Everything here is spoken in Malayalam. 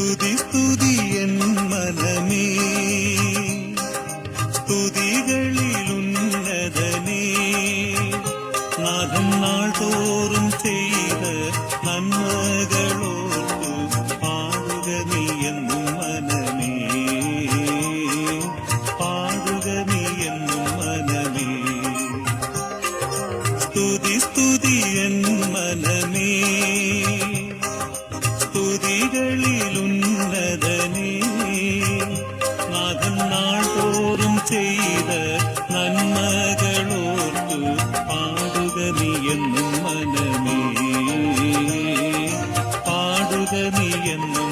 സ്തുതി സ്തുതി എൻ മനമേ, സ്തുതികളിലുന്നതനേ. നാഥൻ നാൾ തോറും ചെയ്ത നന്മകളോർത്തു പാടുക നീ എന്നും മനമേ, പാടുക നീ എന്നും മനമേ. സ്തുതി സ്തുതി എൻ മനമേ, സ്തുതികളിലുന്നതനേ. നാഥൻ നാൾ തോറും ചെയ്ത നന്മകളോർത്തു പാടുക നീ എന്നും മനമേ, പാടുക നീ എന്നും